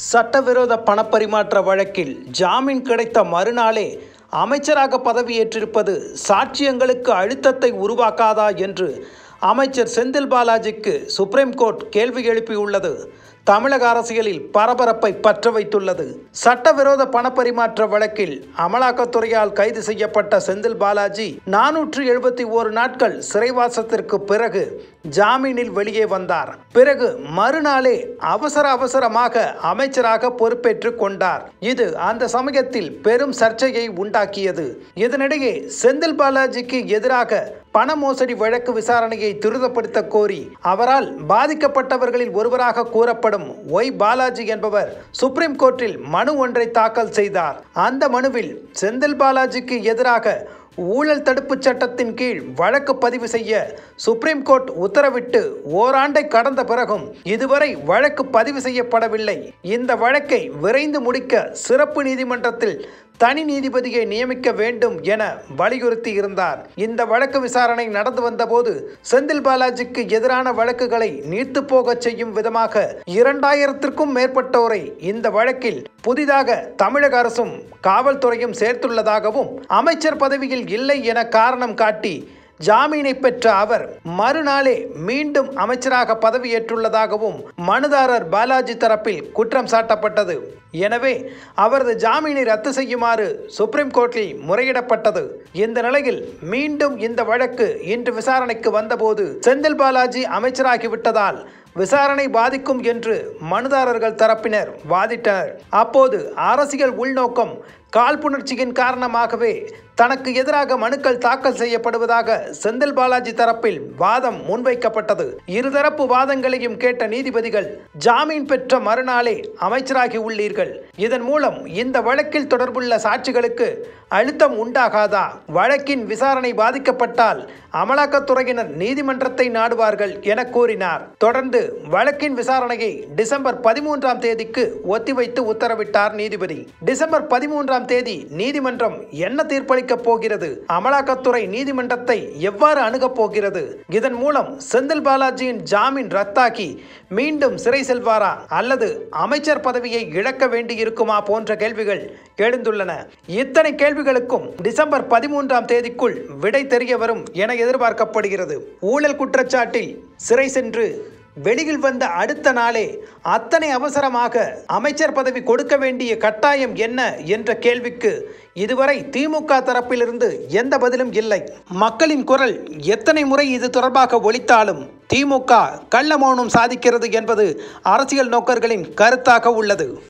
சட்டவிரோத பணப்பரிமாற்ற வழக்கில் ஜாமீன் கிடைத்த மறுநாளே அமைச்சராக பதவியேற்றிருப்பது சாட்சியங்களுக்கு அழுத்தத்தை உருவாக்காதா என்று அமைச்சர் செந்தில் பாலாஜிக்கு சுப்ரீம் கோர்ட் கேள்வி எழுப்பியுள்ளது. தமிழக அரசியலில் பரபரப்பை பற்ற வைத்துள்ளது. சட்டவிரோத பணப்பரிமாற்ற வழக்கில் அமலாக்கத்துறையால் கைது செய்யப்பட்ட செந்தில் பாலாஜி 471 நாட்கள் சிறைவாசத்திற்கு பிறகு ஜாமீனில் வெளியே வந்தார். பிறகு மறுநாளே அவசரமாக அமைச்சராக பொறுப்பேற்றுக் கொண்டார். இது அந்த சமயத்தில் பெரும் சர்ச்சையை உண்டாக்கியது. இதனிடையே செந்தில் பாலாஜிக்கு எதிராக பண மோசடி வழக்கு விசாரணையை துரிதப்படுத்த கோரி அவரால் பாதிக்கப்பட்டவர்களில் ஒருவராக கூறப்படும் ஒய் பாலாஜி என்பவர் சுப்ரீம் கோர்ட்டில் மனு ஒன்றை தாக்கல் செய்தார். அந்த மனுவில் செந்தில் பாலாஜிக்கு எதிராக ஊழல் தடுப்பு சட்டத்தின் கீழ் வழக்கு பதிவு செய்ய சுப்ரீம் கோர்ட் உத்தரவிட்டு ஓராண்டை கடந்த பிறகும் இதுவரை வழக்கு பதிவு செய்யப்படவில்லை. இந்த வழக்கை விரைந்து முடிக்க சிறப்பு நீதிமன்றத்தில் தனி நீதிபதியை நியமிக்க வேண்டும் என வலியுறுத்தி இருந்தார். இந்த வழக்கு விசாரணை நடந்து வந்தபோது செந்தில் பாலாஜிக்கு எதிரான வழக்குகளை நீர்த்து போக செய்யும் விதமாக 2000த்திற்கும் மேற்பட்டோரை இந்த வழக்கில் புதிதாக தமிழக அரசும் காவல்துறையும் சேர்த்துள்ளதாகவும் அமைச்சர் பதவியில் இல்லை என காரணம் காட்டி ஜாமீனை பெற்ற அவர் மறுநாளே மீண்டும் அமைச்சராக பதவியேற்றுள்ளதாகவும் மனுதாரர் பாலாஜி தரப்பில் குற்றம் சாட்டப்பட்டது. எனவே அவரது ஜாமீனை ரத்து செய்யுமாறு சுப்ரீம் கோர்ட்டில் முறையிடப்பட்டது. இந்த நிலையில் மீண்டும் இந்த வழக்கு இன்று விசாரணைக்கு வந்தபோது செந்தில் பாலாஜி அமைச்சராகிவிட்டதால் விசாரணை பாதிக்கும் என்று மனுதாரர்கள் தரப்பினர் வாதிட்டனர். அப்போது அரசியல் உள்நோக்கம் காழ்ப்புணர்ச்சியின் காரணமாகவே தனக்கு எதிராக மனுக்கள் தாக்கல் செய்யப்படுவதாக செந்தில் பாலாஜி தரப்பில் வாதம் முன்வைக்கப்பட்டது. இருதரப்பு வாதங்களையும் கேட்ட நீதிபதிகள் ஜாமீன் பெற்ற மறுநாளே அமைச்சராகி உள்ளீர்கள், இதன் மூலம் இந்த வழக்கில் தொடர்புள்ள சாட்சிகளுக்கு அழுத்தம் உண்டாகாதா? வழக்கின் விசாரணை பாதிக்கப்பட்டால் அமலாக்கத்துறையினர் நீதிமன்றத்தை நாடுவார்கள் என கூறினார். தொடர்ந்து வழக்கின் விசாரணையை டிசம்பர் 13ஆம் தேதிக்கு ஒத்திவைத்து உத்தரவிட்டார் நீதிபதி. டிசம்பர் 13ஆம் தேதி நீதிமன்றம் என்ன தீர்ப்பளிக்க போகிறது? அமலாக்கத்துறை நீதிமன்றத்தை எவ்வாறு அணுகப் போகிறது? இதன் மூலம் செந்தில் பாலாஜியின் ஜாமீன் ரத்தாக்கி மீண்டும் சிறை செல்வாரா அல்லது அமைச்சர் பதவியை இழக்க வேண்டியிருக்குமா போன்ற கேள்விகள் எழுந்துள்ளன. இத்தனை கேள்விகளுக்கும் டிசம்பர் 13ஆம் தேதிக்குள் விடை தெரிய வரும் என எதிர்பார்க்கப்படுகிறது. ஊழல் குற்றச்சாட்டில் சிறை சென்று வெளியில் வந்த அடுத்த நாளே அத்தனை அவசரமாக அமைச்சர் பதவி கொடுக்க வேண்டிய கட்டாயம் என்ன என்ற கேள்விக்கு இதுவரை திமுக தரப்பிலிருந்து எந்த பதிலும் இல்லை. மக்களின் குரல் எத்தனை முறை இது தொடர்பாக ஒலித்தாலும் திமுக கள்ள மௌனம் சாதிக்கிறது என்பது அரசியல் நோக்கர்களின் கருத்தாக உள்ளது.